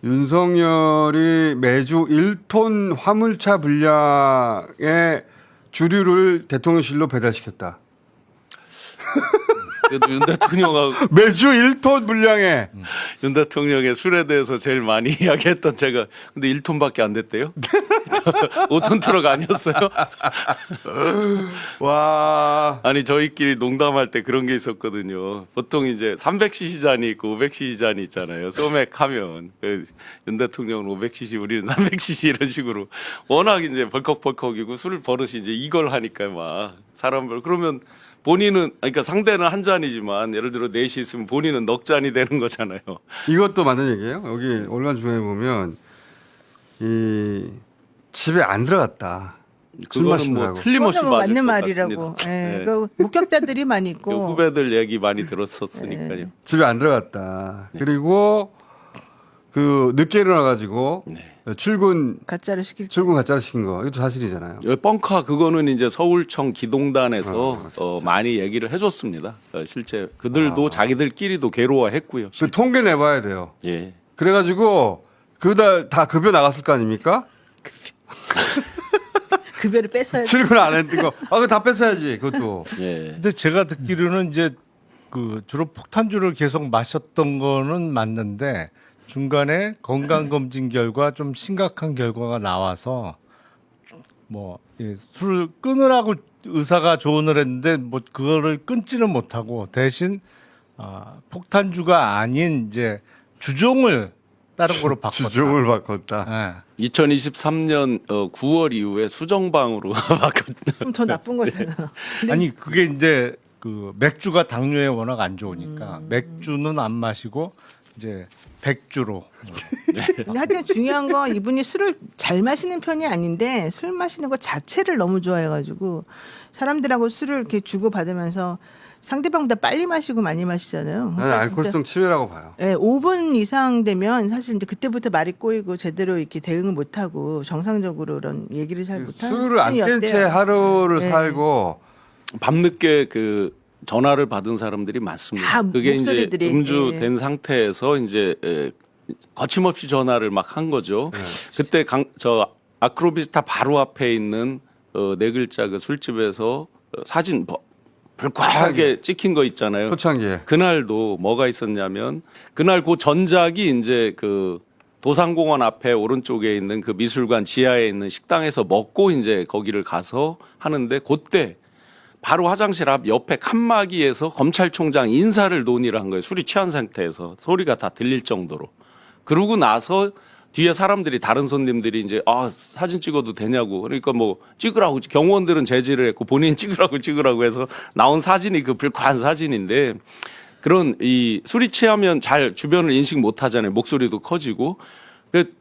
윤석열이 매주 1톤 화물차 분량의 주류를 대통령실로 배달시켰다. 그래도 윤 대통령하고 매주 1톤 분량의 윤 대통령의 술에 대해서 제일 많이 이야기했던 제가 근데 1톤밖에 안 됐대요. 5톤 트럭 아니었어요? 와. 아니 저희끼리 농담할 때 그런 게 있었거든요. 보통 이제 300cc 잔이 있고 500cc 잔이 있잖아요. 소맥 하면 윤 대통령은 500cc 우리는 300cc 이런 식으로 워낙 이제 벌컥벌컥이고 술 버릇이 이제 이걸 하니까 막 사람들 그러면 본인은 그러니까 상대는 한 잔이지만 예를 들어 넷이 있으면 본인은 넉 잔이 되는 거잖아요. 이것도 맞는 얘기예요. 여기 온라인 중에 보면 이 집에 안 들어갔다. 술 그거는 뭐 마신다고. 틀림없이 그거는 뭐 맞을 맞는 것 말이라고. 같습니다. 예, 네. 그 목격자들이 많이 그 있고. 후배들 얘기 많이 들었었으니까요. 집에 안 들어갔다. 그리고 그 늦게 일어나가지고 네. 출근 가짜를 시킬 때. 가짜로 시킨 거 이것도 사실이잖아요. 여기 뻥카 그거는 이제 서울청 기동단에서 많이 얘기를 해줬습니다. 실제 그들도 자기들끼리도 괴로워했고요. 그 통계 내봐야 돼요. 예. 그래가지고 그날 다 급여 나갔을 거 아닙니까? 급여를 뺏어야 돼. 출근 안 했던 거. 아, 그거 다 뺐어야지. 그것도. 예. 근데 제가 듣기로는 이제 그 주로 폭탄주를 계속 마셨던 거는 맞는데 중간에 건강검진 결과 좀 심각한 결과가 나와서 뭐 술을 끊으라고 의사가 조언을 했는데 뭐 그거를 끊지는 못하고 대신 폭탄주가 아닌 이제 주종을 다른 거로 바꿨다. 주종을 바꿨다. 예. 2023년 9월 이후에 수정방으로 바꿨다. 그럼 더 나쁜 거잖아. 아니 그게 이제 그 맥주가 당뇨에 워낙 안 좋으니까 맥주는 안 마시고 이제 백주로 근데 하여튼 중요한 건 이분이 술을 잘 마시는 편이 아닌데 술 마시는 거 자체를 너무 좋아해가지고 사람들하고 술을 이렇게 주고 받으면서 상대방보다 빨리 마시고 많이 마시잖아요. 나는 그러니까 알코올성 치매라고 봐요. 예, 5분 이상 되면 사실 이제 그때부터 말이 꼬이고 제대로 이렇게 대응을 못하고 정상적으로 그런 얘기를 잘 못하는 술을 안 깬 채 하루를 네. 살고 밤늦게 그 전화를 받은 사람들이 많습니다. 다 그게 이제 목소리들이, 음주된 상태에서 이제 거침없이 전화를 막 한 거죠. 그때 저 아크로비스타 바로 앞에 있는 네 글자 그 술집에서 사진 불쾌하게 찍힌 거 있잖아요. 초창기에. 그날도 뭐가 있었냐면 그날 그 전작이 이제 그 도산공원 앞에 오른쪽에 있는 그 미술관 지하에 있는 식당에서 먹고 이제 거기를 가서 하는데 그때 바로 화장실 앞 옆에 칸막이에서 검찰총장 인사를 논의를 한 거예요. 술이 취한 상태에서 소리가 다 들릴 정도로. 그러고 나서 뒤에 사람들이 다른 손님들이 이제 사진 찍어도 되냐고 그러니까 뭐 찍으라고 경호원들은 제지를 했고 본인 찍으라고 해서 나온 사진이 그 불쾌한 사진인데 그런 이 술이 취하면 잘 주변을 인식 못 하잖아요. 목소리도 커지고 그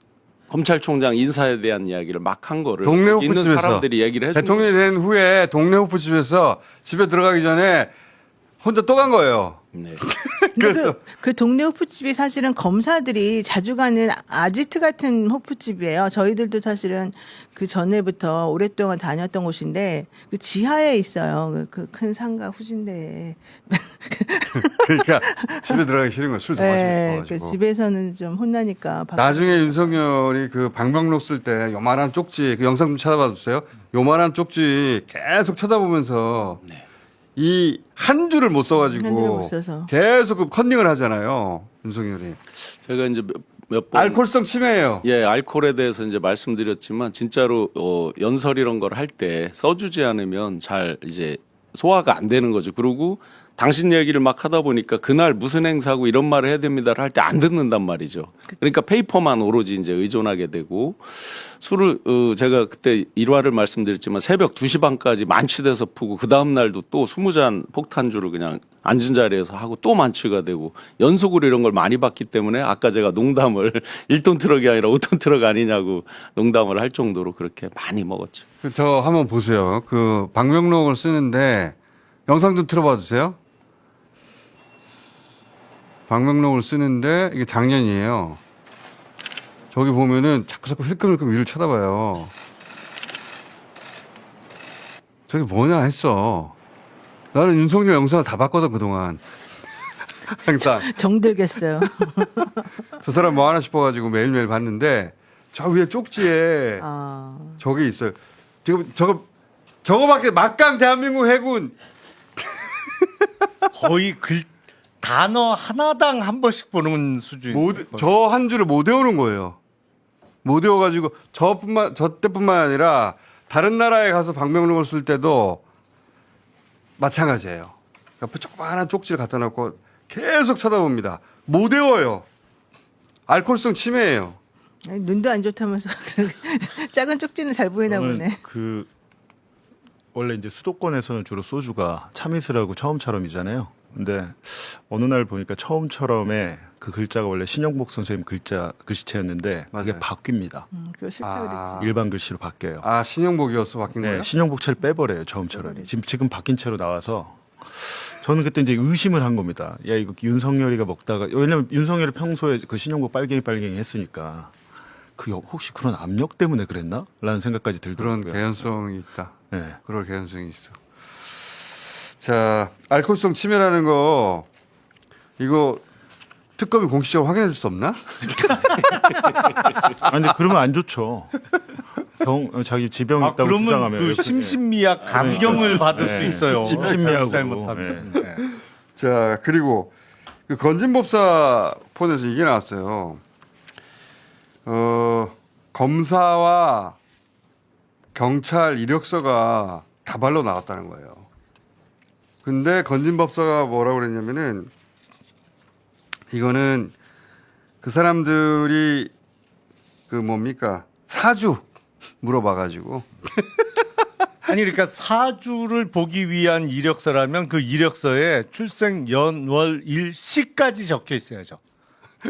검찰총장 인사에 대한 이야기를 막 한 거를 동네 있는 호프집에서 사람들이 얘기를 해준 대통령이 된 후에 동네 호프집에서 집에 들어가기 전에 혼자 또 간 거예요. 네. 그래서 그 동네 호프집이 사실은 검사들이 자주 가는 아지트 같은 호프집이에요. 저희들도 사실은 그 전에부터 오랫동안 다녔던 곳인데 그 지하에 있어요. 그 큰 상가 후진대에. 그러니까 집에 들어가기 싫은 거예요. 술 더 마시고 네, 그 싶어가지고. 집에서는 좀 혼나니까. 나중에 윤석열이 그 방명록 쓸 때 요만한 쪽지 그 영상 좀 찾아봐 주세요. 요만한 쪽지 계속 쳐다보면서 이 한 줄을 못 한 줄을 써가지고 못 써서. 계속 그 컨닝을 하잖아요. 윤석열이. 제가 이제 몇 번 알코올성 치매예요. 예, 알코올에 대해서 이제 말씀드렸지만 진짜로 연설 이런 걸 할 때 써주지 않으면 잘 이제 소화가 안 되는 거죠. 그리고 당신 얘기를 막 하다 보니까 그날 무슨 행사고 이런 말을 해야 됩니다를 할 때 안 듣는단 말이죠. 그러니까 페이퍼만 오로지 이제 의존하게 되고 술을 제가 그때 일화를 말씀드렸지만 새벽 2시 반까지 만취돼서 푸고 그 다음 날도 또 20잔 폭탄주를 그냥 앉은 자리에서 하고 또 만취가 되고 연속으로 이런 걸 많이 봤기 때문에 아까 제가 농담을 1톤 트럭이 아니라 5톤 트럭 아니냐고 농담을 할 정도로 그렇게 많이 먹었죠. 저 한번 보세요. 그 방명록을 쓰는데 영상 좀 틀어봐 주세요. 방명록을 쓰는데 이게 작년이에요. 저기 보면은 자꾸 힐끔힐끔 위를 쳐다봐요. 저게 뭐냐 했어. 나는 윤석열 영상을 다 봤거든 그동안. 항상 정들겠어요. 저 사람 뭐 하나 싶어가지고 매일매일 봤는데 저 위에 쪽지에 아, 저게 있어요. 지금 저거밖에 막강 대한민국 해군 거의 단어 하나당 한 번씩 보는 수준. 저 한 줄을 못 외우는 거예요. 못 외워가지고 저 때뿐만 아니라 다른 나라에 가서 방명록을 쓸 때도 마찬가지예요. 옆에 조그마한 쪽지를 갖다 놓고 계속 쳐다봅니다. 못 외워요. 알코올성 치매예요. 아니, 눈도 안 좋다면서 작은 쪽지는 잘 보이나 저는 보네. 그 원래 이제 수도권에서는 주로 소주가 참이슬하고 처음처럼이잖아요. 근데 어느 날 보니까 처음처럼에 그 글자가 원래 신영복 선생님 글씨체였는데 그게 맞아요. 바뀝니다. 그거 싫다 아. 그랬지. 일반 글씨로 바뀌어요. 아 신영복이어서 바뀐 네, 거예요? 신영복체를 빼버려요. 처음처럼이. 지금 바뀐 채로 나와서 저는 그때 이제 의심을 한 겁니다. 야 이거 윤석열이가 먹다가 왜냐면 윤석열이 평소에 그 신영복 빨갱이 했으니까 그 혹시 그런 압력 때문에 그랬나? 라는 생각까지 그런 들더라고요. 개연성이 있다. 네. 그럴 개연성이 있어. 자, 알코올성 치매라는 거 이거 특검이 공식적으로 확인해 줄 수 없나? 아니 근데 그러면 안 좋죠. 자기 지병 아, 있다고 그러면 주장하면 그 이렇게. 심신미약 감경을 받을 네. 수 있어요. 심신미약으로. 잘못하면. 네. 자, 그리고 그 건진법사 폰에서 이게 나왔어요. 검사와 경찰 이력서가 다발로 나왔다는 거예요. 근데 건진법사가 뭐라고 그랬냐면은 이거는 그 사람들이 그 뭡니까 사주 물어봐가지고 아니 그러니까 사주를 보기 위한 이력서라면 그 이력서에 출생 연월 일시까지 적혀 있어야죠.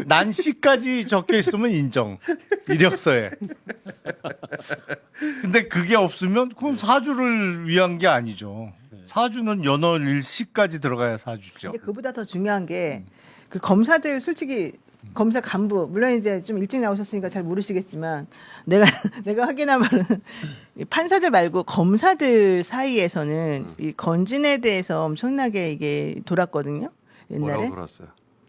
난시까지 적혀 있으면 인정. 이력서에. 근데 그게 없으면 그건 사주를 위한 게 아니죠. 사주는 연월 일시까지 들어가야 사주죠. 근데 그보다 더 중요한 게 그 검사들 솔직히 검사 간부 물론 이제 좀 일찍 나오셨으니까 잘 모르시겠지만 내가 확인한 바로는 이 판사들 말고 검사들 사이에서는 이 건진에 대해서 엄청나게 이게 돌았거든요. 뭐라고 옛날에. 들었어요.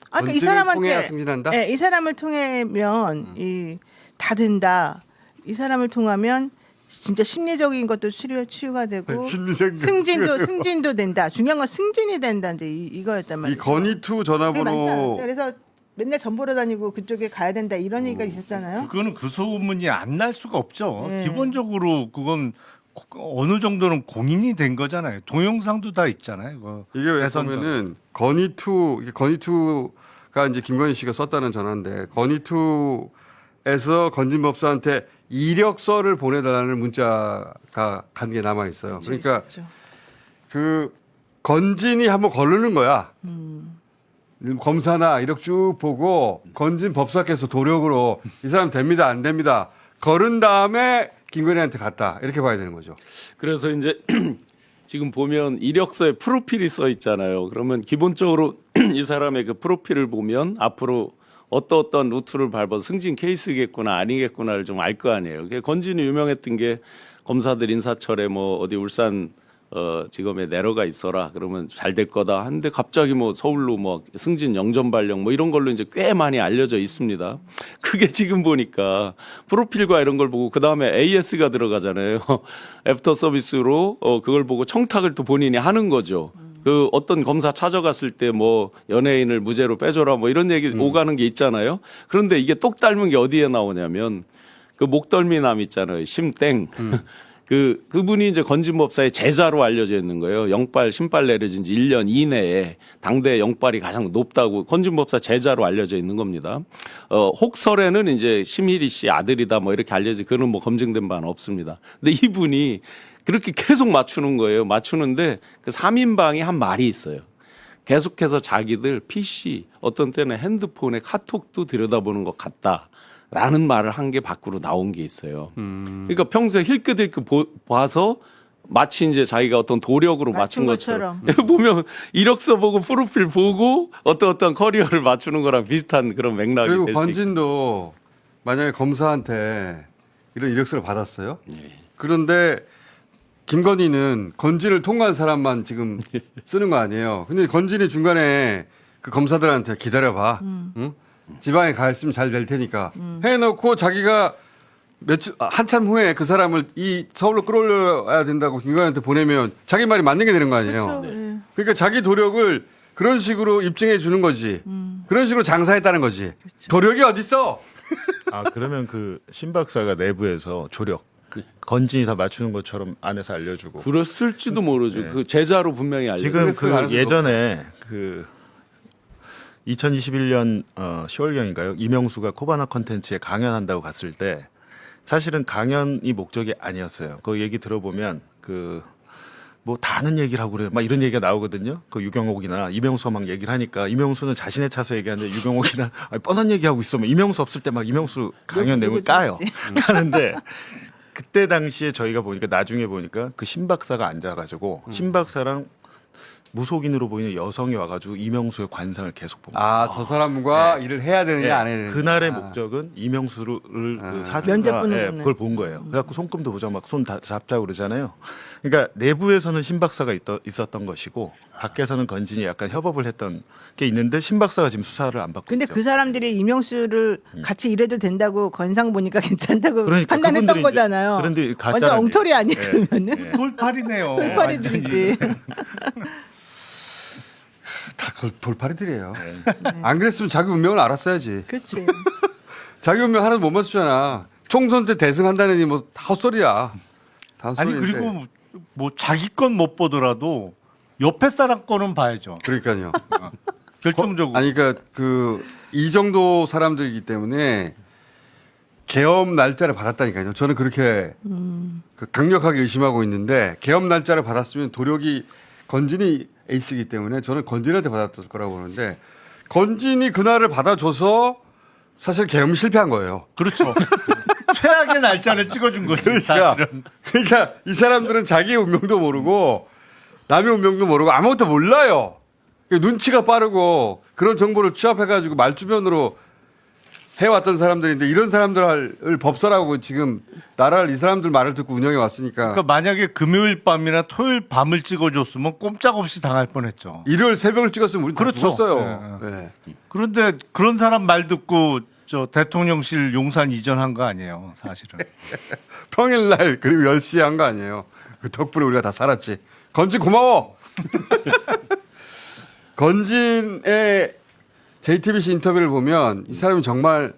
아까 이 건진을 통해야 사람한테 승진한다? 네, 이 사람을 통하면 이 다 된다. 이 사람을 통하면 진짜 심리적인 것도 치유가 되고 심리적 승진도 된다. 중요한 건 승진이 된다. 이제 이거였단 이 말이에요. 건의투 그게 많지 전화번호 않았어요? 그래서 맨날 전보러 다니고 그쪽에 가야 된다 이런 얘기가 있었잖아요. 그거는 그 소문이 안 날 수가 없죠. 네. 기본적으로 그건 어느 정도는 공인이 된 거잖아요. 동영상도 다 있잖아요. 그거. 이게 왜 대선 전. 보면은 건의투가 이제 김건희 씨가 썼다는 전화인데 건의투에서 건진법사한테 이력서를 보내달라는 문자가 간 게 남아 있어요. 그러니까 있었죠. 그 건진이 한번 거르는 거야. 검사나 이력 쭉 보고 건진 법사께서 도력으로 이 사람 됩니다 안 됩니다 거른 다음에 김건희한테 갔다 이렇게 봐야 되는 거죠. 그래서 이제 지금 보면 이력서에 프로필이 써 있잖아요. 그러면 기본적으로 이 사람의 그 프로필을 보면 앞으로 어떤 루트를 밟아서 승진 케이스겠구나 아니겠구나를 좀 알 거 아니에요. 건진이 유명했던 게 검사들 인사철에 뭐 어디 울산 지검에 내려가 있어라 그러면 잘 될 거다 하는데 갑자기 뭐 서울로 뭐 승진 영전 발령 뭐 이런 걸로 이제 꽤 많이 알려져 있습니다. 그게 지금 보니까 프로필과 이런 걸 보고 그 다음에 AS가 들어가잖아요. 애프터 서비스로 그걸 보고 청탁을 또 본인이 하는 거죠. 그 어떤 검사 찾아갔을 때 뭐 연예인을 무죄로 빼줘라 뭐 이런 얘기 오가는 게 있잖아요. 그런데 이게 똑 닮은 게 어디에 나오냐면 그 목덜미남 있잖아요. 심땡. 그분이 이제 건진법사의 제자로 알려져 있는 거예요. 영빨, 신빨 내려진 지 1년 이내에 당대 영빨이 가장 높다고 건진법사 제자로 알려져 있는 겁니다. 혹설에는 이제 심희리 씨 아들이다 뭐 이렇게 알려져 그는 뭐 검증된 바는 없습니다. 근데 이분이 그렇게 계속 맞추는 거예요. 맞추는데 그 3인방이 한 말이 있어요. 계속해서 자기들 PC 어떤 때는 핸드폰에 카톡도 들여다보는 것 같다. 라는 말을 한 게 밖으로 나온 게 있어요. 그러니까 평소에 힐끗힐끗 봐서 마치 이제 자기가 어떤 도력으로 맞춘 것처럼. 보면 이력서 보고 프로필 보고 어떤 커리어를 맞추는 거랑 비슷한 그런 맥락이 그리고 될수 있고. 건진도 만약에 검사한테 이런 이력서를 받았어요. 예. 그런데 김건희는 건진을 통과한 사람만 지금 쓰는 거 아니에요. 근데 건진이 중간에 그 검사들한테 기다려봐. 응? 지방에 가 있으면 잘 될 테니까 해놓고 자기가 며칠 한참 후에 그 사람을 이 서울로 끌어올려야 된다고 김건희한테 보내면 자기 말이 맞는 게 되는 거 아니에요. 그렇죠. 예. 그러니까 자기 도력을 그런 식으로 입증해 주는 거지. 그런 식으로 장사했다는 거지. 그렇죠. 도력이 어딨어? 아 그러면 그 신 박사가 내부에서 조력 건진이 다 맞추는 것처럼 안에서 알려주고 그랬을지도 모르죠. 네. 그 제자로 분명히 알려. 지금 그랬을 그 가능성이 예전에 그 2021년 10월경인가요? 이명수가 코바나 컨텐츠에 강연한다고 갔을 때 사실은 강연이 목적이 아니었어요. 그 얘기 들어보면 그 뭐 다 아는 얘기를 하고 그래요. 막 이런 얘기가 나오거든요. 그 유경옥이나 이명수가 막 얘기를 하니까 이명수는 자신의 차서 얘기하는데 유경옥이나 아니, 뻔한 얘기하고 있어. 막 이명수 없을 때 막 이명수 강연 내용을 까요. 까는데 그때 당시에 저희가 보니까 나중에 보니까 그 신 박사가 앉아가지고 신 박사랑 무속인으로 보이는 여성이 와가지고 이명수의 관상을 계속 본 거예요. 아, 저 사람과 일을 해야 되느냐 네. 안 해야 되느냐. 그날의 목적은 이명수를 그 사주가 면접분으로 보는. 그걸 본 거예요. 그래갖고 손금도 보자 막 손 잡자고 그러잖아요. 그러니까 내부에서는 신 박사가 있었던 것이고 밖에서는 건진이 약간 협업을 했던 게 있는데 신 박사가 지금 수사를 안 받고 근데 있죠. 그 사람들이 이명수를 같이 일해도 된다고 건상 보니까 괜찮다고 그러니까 판단했던 그분들이 이제 거잖아요. 그런데 가짜라는 완전 엉터리 아니에요, 얘기. 그러면은? 네. 돌팔이네요. 돌팔이들이지. 다 돌팔이들이에요. 안 그랬으면 자기 운명을 알았어야지. 그렇지. 자기 운명 하나도 못 맞추잖아. 총선 때 대승한다느니 뭐 다 헛소리야. 다 아니 헛소리인데. 그리고 뭐 자기 건 못 보더라도 옆에 사람 거는 봐야죠. 그러니까요. 결정적으로. 아니 그러니까 이 정도 사람들이기 때문에 계엄 날짜를 받았다니까요. 저는 그렇게 강력하게 의심하고 있는데 계엄 날짜를 받았으면 도력이 건진이 에이스이기 때문에 저는 건진한테 받았을 거라고 보는데 건진이 그날을 받아줘서 사실 계엄이 실패한 거예요. 그렇죠. 최악의 날짜를 찍어준 거지 사실은. 그러니까 이 사람들은 자기의 운명도 모르고 남의 운명도 모르고 아무것도 몰라요. 눈치가 빠르고 그런 정보를 취합해가지고 말주변으로 해왔던 사람들인데 이런 사람들을 법사라고 지금 나라를 이 사람들 말을 듣고 운영해 왔으니까 그러니까 만약에 금요일 밤이나 토요일 밤을 찍어줬으면 꼼짝없이 당할 뻔했죠. 일요일 새벽을 찍었으면 우리 다 그렇죠. 죽었어요. 네. 그런데 그런 사람 말 듣고 저 대통령실 용산 이전한 거 아니에요, 사실은. 평일날 그리고 10시에 한 거 아니에요. 그 덕분에 우리가 다 살았지. 건진 고마워. 건진의 JTBC 인터뷰를 보면 이 사람이 정말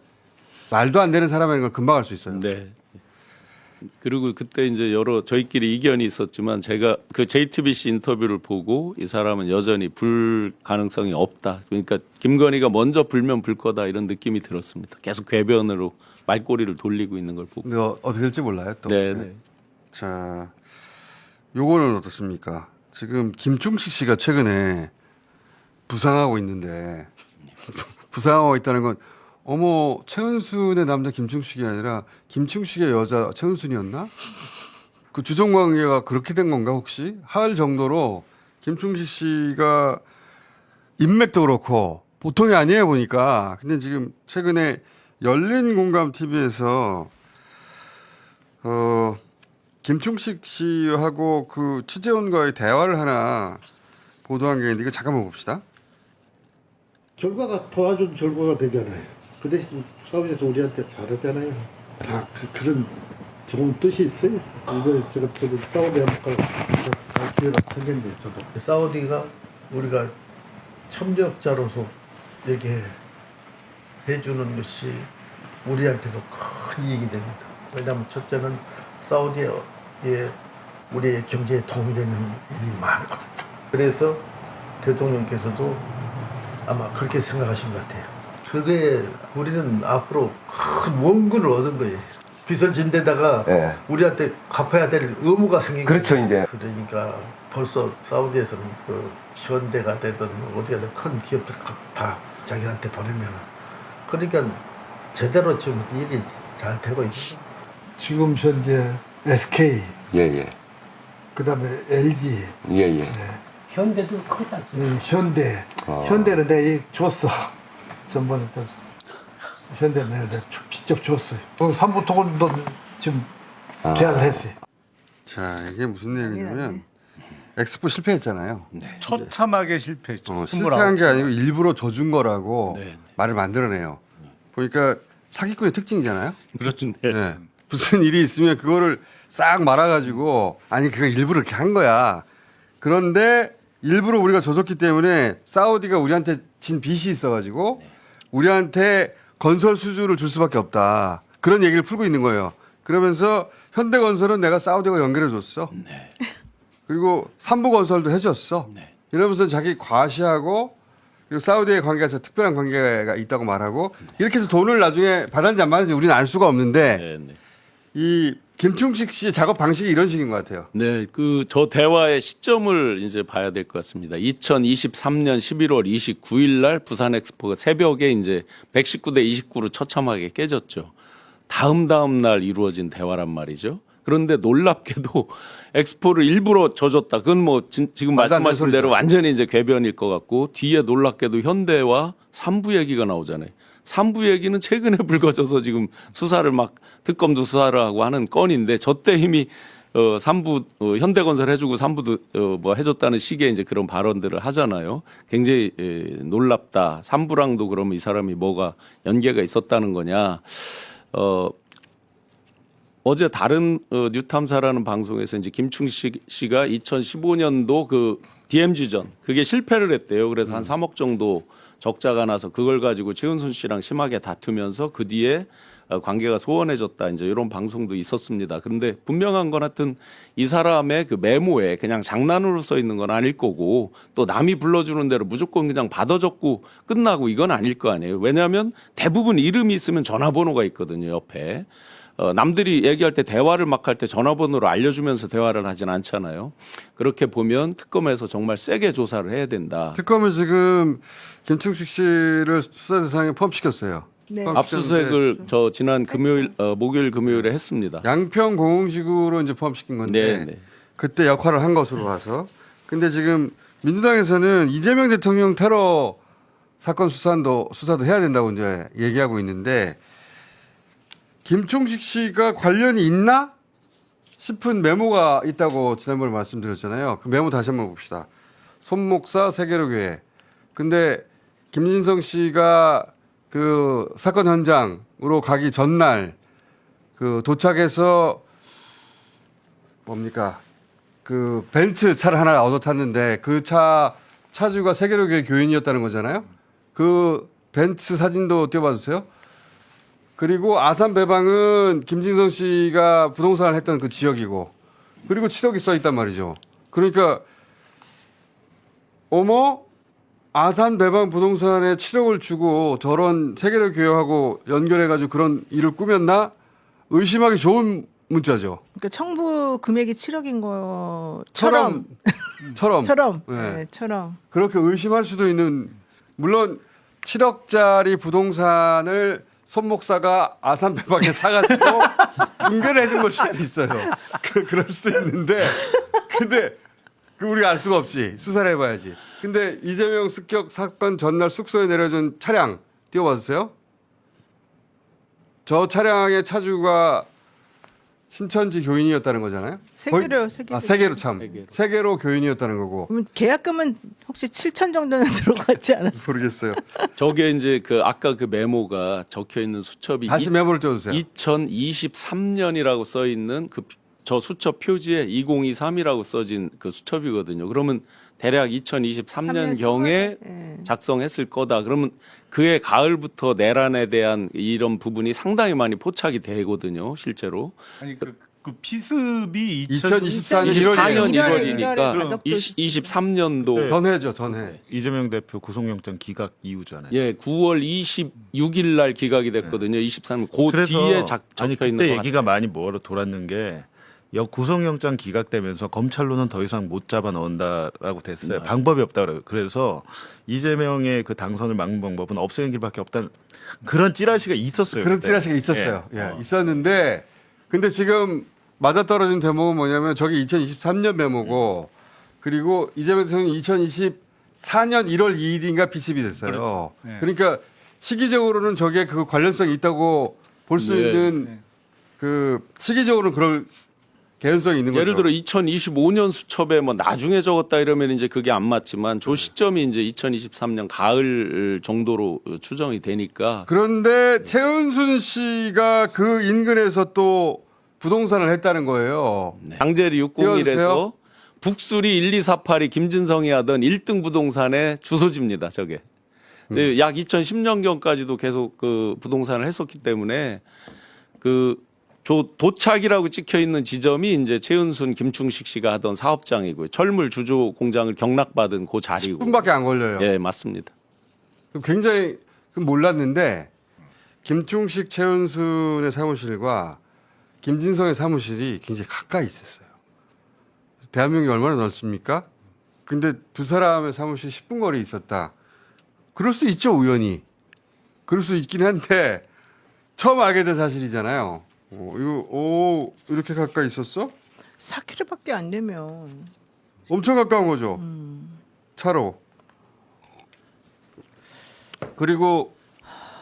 말도 안 되는 사람인 걸 금방 알 수 있어요. 네. 그리고 그때 이제 여러 저희끼리 이견이 있었지만 제가 그 JTBC 인터뷰를 보고 이 사람은 여전히 불 가능성이 없다. 그러니까 김건희가 먼저 불면 불 거다 이런 느낌이 들었습니다. 계속 궤변으로 말꼬리를 돌리고 있는 걸 보고. 근데 어떻게 될지 몰라요. 또. 네, 네. 자, 요거는 어떻습니까? 지금 김충식 씨가 최근에 부상하고 있는데 부상하고 있다는 건 어머 최은순의 남자 김충식이 아니라 김충식의 여자 최은순이었나? 그 주종 관계가 그렇게 된 건가 혹시? 할 정도로 김충식 씨가 인맥도 그렇고 보통이 아니에요 보니까. 근데 지금 최근에 열린공감 TV에서 김충식 씨하고 그 취재원과의 대화를 하나 보도한 게 있는데 이거 잠깐만 봅시다. 결과가 도와준 결과가 되잖아요. 그 대신 사우디에서 우리한테 잘하잖아요. 다 그런 좋은 뜻이 있어요. 이걸 제가 사우디 한번 갈 기회가 생겼는데 저도 사우디가 우리가 협력자로서 이렇게 해주는 것이 우리한테도 큰 이익이 됩니다. 왜냐하면 첫째는 사우디에 우리의 경제에 도움이 되는 일이 많거든요. 그래서 대통령께서도 아마 그렇게 생각하신 것 같아요. 그게 우리는 앞으로 큰 원군을 얻은 거예요. 빚을 진 데다가 예. 우리한테 갚아야 될 의무가 생긴 그렇죠, 거예요. 이제. 그러니까 벌써 사우디에서는 그 현대가 되든 어디가 되든 큰 기업들 다 자기한테 보내면 그러니까 제대로 지금 일이 잘 되고 있죠. 지금 현재 SK 예예. 그다음에 LG 예예. 현대도 크다. 현대. 현대는 내가 줬어. 전번에 또 현대 내가 직접 줬어요. 삼부토건도 지금 계약을 했어요. 자, 이게 무슨 내용이냐면 엑스포 실패했잖아요. 처참하게 실패했죠. 실패한 게 아니고 일부러 져준 거라고 네. 말을 만들어내요. 보니까 사기꾼의 특징이잖아요. 그렇죠. 네. 무슨 일이 있으면 그거를 싹 말아가지고 아니 그거 일부러 이렇게 한 거야. 그런데 일부러 우리가 져줬기 때문에 사우디가 우리한테 진 빚이 있어가지고 우리한테 건설 수주를 줄 수밖에 없다. 그런 얘기를 풀고 있는 거예요. 그러면서 현대건설은 내가 사우디가 연결해 줬어. 그리고 삼부건설도 해줬어. 이러면서 자기 과시하고 그리고 사우디의 관계가 저 특별한 관계가 있다고 말하고 이렇게 해서 돈을 나중에 받았는지 안 받았는지 우리는 알 수가 없는데 네, 네. 이 김충식 씨의 작업 방식이 이런 식인 것 같아요. 네, 그 저 대화의 시점을 이제 봐야 될 것 같습니다. 2023년 11월 29일 날 부산 엑스포가 새벽에 이제 119대 29로 처참하게 깨졌죠. 다음 날 이루어진 대화란 말이죠. 그런데 놀랍게도 엑스포를 일부러 져줬다. 그건 뭐 지금 말도 안 되는 말씀하신 대로 소리죠. 완전히 이제 궤변일 것 같고 뒤에 놀랍게도 현대와 삼부 얘기가 나오잖아요. 삼부 얘기는 최근에 불거져서 지금 수사를 막 특검도 수사를 하고 하는 건인데 저때 이미 삼부 현대건설 해주고 삼부도 뭐 해줬다는 식의 이제 그런 발언들을 하잖아요. 굉장히 놀랍다. 삼부랑도 그러면 이 사람이 뭐가 연계가 있었다는 거냐. 어제 다른 뉴탐사라는 방송에서 이제 김충식 씨가 2015년도 그 DMZ전 그게 실패를 했대요. 그래서 한 3억 정도 적자가 나서 그걸 가지고 최은순 씨랑 심하게 다투면서 그 뒤에 관계가 소원해졌다. 이제 이런 방송도 있었습니다. 그런데 분명한 건 하여튼 이 사람의 그 메모에 그냥 장난으로 써 있는 건 아닐 거고 또 남이 불러주는 대로 무조건 그냥 받아 적고 끝나고 이건 아닐 거 아니에요. 왜냐하면 대부분 이름이 있으면 전화번호가 있거든요. 옆에. 남들이 얘기할 때 대화를 막 할 때 전화번호를 알려주면서 대화를 하진 않잖아요. 그렇게 보면 특검에서 정말 세게 조사를 해야 된다. 특검은 지금 김충식 씨를 수사 대상에 포함시켰어요. 네. 압수수색을 저 지난 목요일 금요일에 했습니다. 양평 공식으로 이제 포함시킨 건데 네, 네. 그때 역할을 한 것으로 봐서. 근데 지금 민주당에서는 이재명 대통령 테러 사건 수사도 해야 된다고 이제 얘기하고 있는데 김충식 씨가 관련이 있나 싶은 메모가 있다고 지난번에 말씀드렸잖아요. 그 메모 다시 한번 봅시다. 손목사 세계로교회. 근데 김진성 씨가 그 사건 현장으로 가기 전날 그 도착해서 뭡니까 그 벤츠 차를 하나 얻어 탔는데 그 차주가 세계로교회 교인이었다는 거잖아요. 그 벤츠 사진도 띄워봐 주세요. 그리고 아산 배방은 김진성 씨가 부동산을 했던 그 지역이고 그리고 7억이 써 있단 말이죠. 그러니까 어머 아산 배방 부동산에 7억을 주고 저런 세계를 교회하고 연결해가지고 그런 일을 꾸몄나 의심하기 좋은 문자죠. 그러니까 청부 금액이 7억인 것처럼 처럼 네. 네, 처럼 그렇게 의심할 수도 있는 물론 7억짜리 부동산을 손 목사가 아산 배방에 사가지고 중개를 해준 걸 수도 있어요. 그럴 수도 있는데 근데 우리가 알 수가 없지. 수사를 해봐야지. 근데 이재명 습격 사건 전날 숙소에 내려준 차량 띄워봐주세요. 저 차량의 차주가 신천지 교인이었다는 거잖아요. 세계로 세계로 참. 세계로 교인이었다는 거고. 그러면 계약금은 혹시 7천 정도는 들어갔지 않았어요? 모르겠어요. 저게 이제 그 아까 그 메모가 적혀 있는 수첩이 다시 메모를 띄워주세요. 2023년이라고 써 있는 그 저 수첩 표지에 2023이라고 써진 그 수첩이거든요. 그러면 대략 2023년 경에 작성했을 거다. 그러면 그해 가을부터 내란에 대한 이런 부분이 상당히 많이 포착이 되거든요. 실제로. 아니 그 피습이 2024년 24년 1월이니까 1월이니까 23년도 전해죠, 전해. 이재명 대표 구속영장 기각 이후잖아요. 예, 9월 26일 날 기각이 됐거든요. 23년 그 그래서 뒤에 아니 적혀 있는 그때 것 얘기가 많이 뭐로 돌았는 게 구속영장 기각되면서 검찰로는 더 이상 못 잡아 넣는다라고 됐어요. 방법이 없다 그래요. 그래서 이재명의 그 당선을 막는 방법은 없애는 길밖에 없다는 그런 찌라시가 있었어요. 그런 그때. 찌라시가 있었어요. 예, 있었는데 근데 지금 맞아떨어진 대목은 뭐냐면 저게 2023년 메모고 그리고 이재명 대통령이 2024년 1월 2일인가 피습이 됐어요. 그렇죠. 네. 그러니까 시기적으로는 저게 그 관련성이 있다고 볼 수 네. 있는 그 시기적으로는 그럴 개연성이 있는 예를 거죠. 들어 2025년 수첩에 뭐 나중에 적었다 이러면 이제 그게 안 맞지만 저 시점이 이제 2023년 가을 정도로 추정이 되니까 그런데 최은순 씨가 그 인근에서 또 부동산을 했다는 거예요. 장재리 601에서 띄워주세요. 북수리 1248이 김진성이 하던 1등 부동산의 주소지입니다. 저게. 근데 약 2010년경까지도 계속 그 부동산을 했었기 때문에 그 도착이라고 찍혀 있는 지점이 이제 최은순, 김충식 씨가 하던 사업장이고요. 철물 주조 공장을 경락받은 그 자리고. 10분밖에 안 걸려요. 예, 맞습니다. 굉장히 몰랐는데 김충식, 최은순의 사무실과 김진성의 사무실이 굉장히 가까이 있었어요. 대한민국이 얼마나 넓습니까? 근데 두 사람의 사무실 10분 거리에 있었다. 그럴 수 있죠, 우연히. 그럴 수 있긴 한데 처음 알게 된 사실이잖아요. 이렇게 가까이 있었어? 4km밖에 안 되면 엄청 가까운 거죠. 차로. 그리고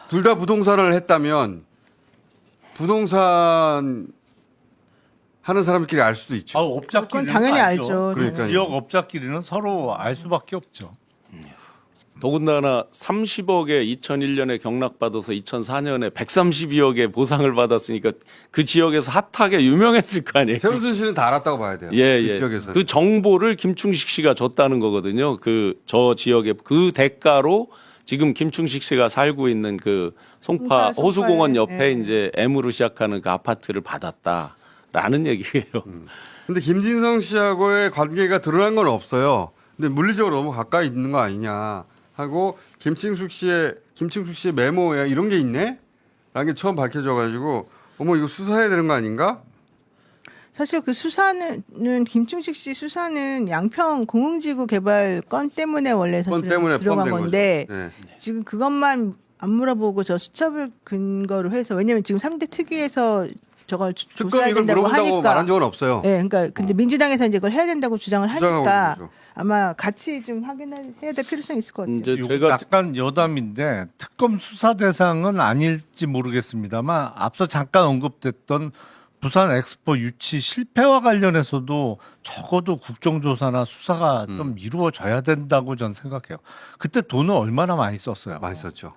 둘 다 부동산을 했다면 부동산 하는 사람끼리 알 수도 있죠. 업자끼리는 그건 당연히 알죠. 그러니까요. 지역 업자끼리는 서로 알 수밖에 없죠. 더군다나 30억에 2001년에 경락받아서 2004년에 132억의 보상을 받았으니까 그 지역에서 핫하게 유명했을 거 아니에요. 최은순 씨는 다 알았다고 봐야 돼요. 예, 그 예. 지역에서. 그 정보를 김충식 씨가 줬다는 거거든요. 저 지역에 그 대가로 지금 김충식 씨가 살고 있는 그 송파 송파에, 호수공원 옆에 예. 이제 M으로 시작하는 그 아파트를 받았다라는 얘기예요. 근데 김진성 씨하고의 관계가 드러난 건 없어요. 근데 물리적으로 너무 가까이 있는 거 아니냐 하고 김충식 씨의 메모에 이런 게 있네? 라는 게 처음 밝혀져가지고 어머 이거 수사해야 되는 거 아닌가? 사실 그 수사는 김충식 씨 수사는 양평 공흥지구 개발 건 때문에 원래 건 사실 때문에 들어간 포함된 건데 거죠. 네. 지금 그것만 안 물어보고 저 수첩을 근거로 해서 왜냐면 지금 3대 특위에서 저걸 특검 조사해야 이걸 된다고 물어본다고 하니까 말한 적은 없어요. 예, 그러니까 근데 민주당에서 이제 그걸 해야 된다고 주장을 주장하고 하니까 있는 거죠. 아마 같이 좀 확인해야 될 필요성이 있을 것 같아요. 이제 이거 제가 약간 여담인데 특검 수사 대상은 아닐지 모르겠습니다만 앞서 잠깐 언급됐던 부산 엑스포 유치 실패와 관련해서도 적어도 국정조사나 수사가 좀 이루어져야 된다고 저는 생각해요. 그때 돈을 얼마나 많이 썼어요. 많이 썼죠.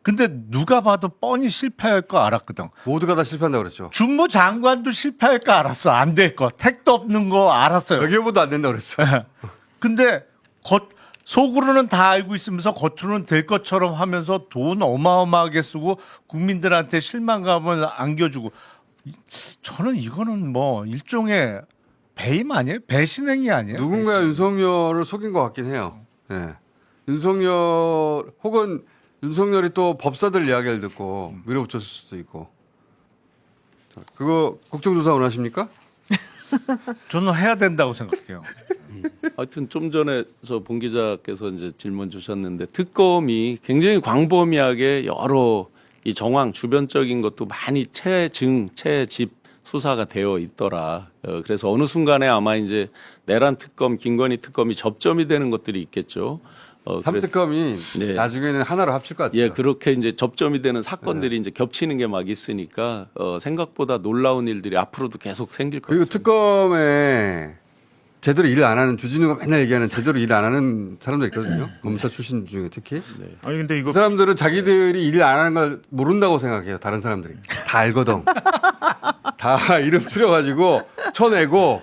근데 누가 봐도 뻔히 실패할 거 알았거든. 모두가 다 실패한다고 그랬죠. 중무장관도 실패할 거 알았어. 안 될 거. 택도 없는 거 알았어요. 여기보다 안 된다고 그랬어. 근데 속으로는 다 알고 있으면서 겉으로는 될 것처럼 하면서 돈 어마어마하게 쓰고 국민들한테 실망감을 안겨주고 저는 이거는 뭐 일종의 배임 아니에요? 배신행위 아니에요? 누군가 윤석열을 속인 것 같긴 해요. 예. 윤석열 혹은 윤석열이 또 법사들 이야기를 듣고 밀어붙였을 수도 있고. 자, 그거 국정조사 원하십니까? 저는 해야 된다고 생각해요. 하여튼 좀 전에 저 봉 기자께서 이제 질문 주셨는데 특검이 굉장히 광범위하게 여러 이 정황 주변적인 것도 많이 채집 수사가 되어 있더라. 그래서 어느 순간에 아마 이제 내란 특검, 김건희 특검이 접점이 되는 것들이 있겠죠. 그래서- 3특검이 네. 나중에는 하나로 합칠 것 같아요. 예, 그렇게 이제 접점이 되는 사건들이 이제 겹치는 게 막 있으니까 생각보다 놀라운 일들이 앞으로도 계속 생길 것 그리고 같습니다. 특검에 제대로 일을 안 하는 주진우가 맨날 얘기하는 제대로 일 안 하는 사람들 있거든요. 검사 출신 중에 특히. 아니 근데 이거 그 사람들은 자기들이 일을 안 하는 걸 모른다고 생각해요. 다른 사람들이. 다 알거든. 다 이름 추려가지고 쳐내고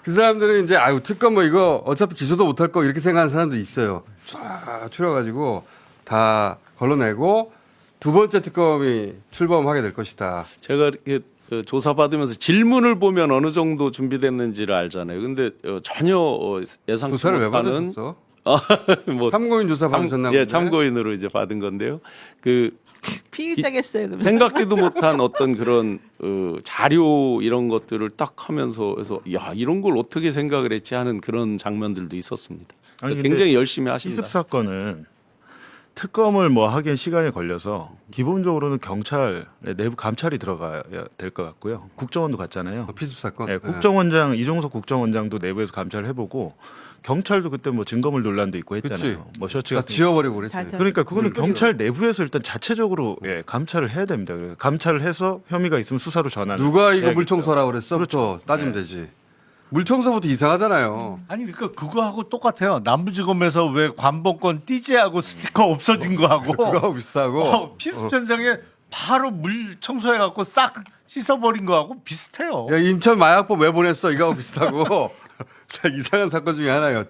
그 사람들은 이제 아유 특검 뭐 이거 어차피 기소도 못할 거 이렇게 생각하는 사람도 있어요. 쫙 추려가지고 다 걸러내고 두 번째 특검이 출범하게 될 것이다. 제가 이렇게 조사받으면서 질문을 보면 어느 정도 준비됐는지를 알잖아요. 근데 전혀 예상치 조사를 왜 못하는 받으셨어? 뭐 참고인 조사 받으셨나 보네. 예, 참고인으로 이제 받은 건데요. 그 피의자겠어요. 그러면서. 생각지도 못한 어떤 그런 자료 이런 것들을 딱 하면서 그래서 야 이런 걸 어떻게 생각을 했지 하는 그런 장면들도 있었습니다. 아니, 근데 굉장히 열심히 하신다. 기습 사건은 특검을 뭐 하기엔 시간이 걸려서 기본적으로는 경찰 내부 감찰이 들어가야 될 것 같고요. 국정원도 갔잖아요. 피습 사건. 네, 국정원장 이종석 국정원장도 내부에서 감찰을 해보고 경찰도 그때 뭐 증거물 논란도 있고 했잖아요. 그치. 뭐 셔츠 다 같은 지워버리고 그랬지. 다 그러니까 그거는 경찰 내부에서 일단 자체적으로 감찰을 해야 됩니다. 그래서 감찰을 해서 혐의가 있으면 수사로 전환. 누가 이거 해야겠죠. 물청소라고 그랬어? 그렇죠. 부터 따지면 되지. 물청소부터 이상하잖아요. 아니 그러니까 그거하고 똑같아요. 남부지검에서 왜 관본권 띠지하고 스티커 없어진 거하고 그거하고 비슷하고. 피습 현장에 바로 물 청소해갖고 싹 씻어버린 거하고 비슷해요. 야, 인천 마약법 왜 보냈어? 이거하고 비슷하고. 이상한 사건 중에 하나예요.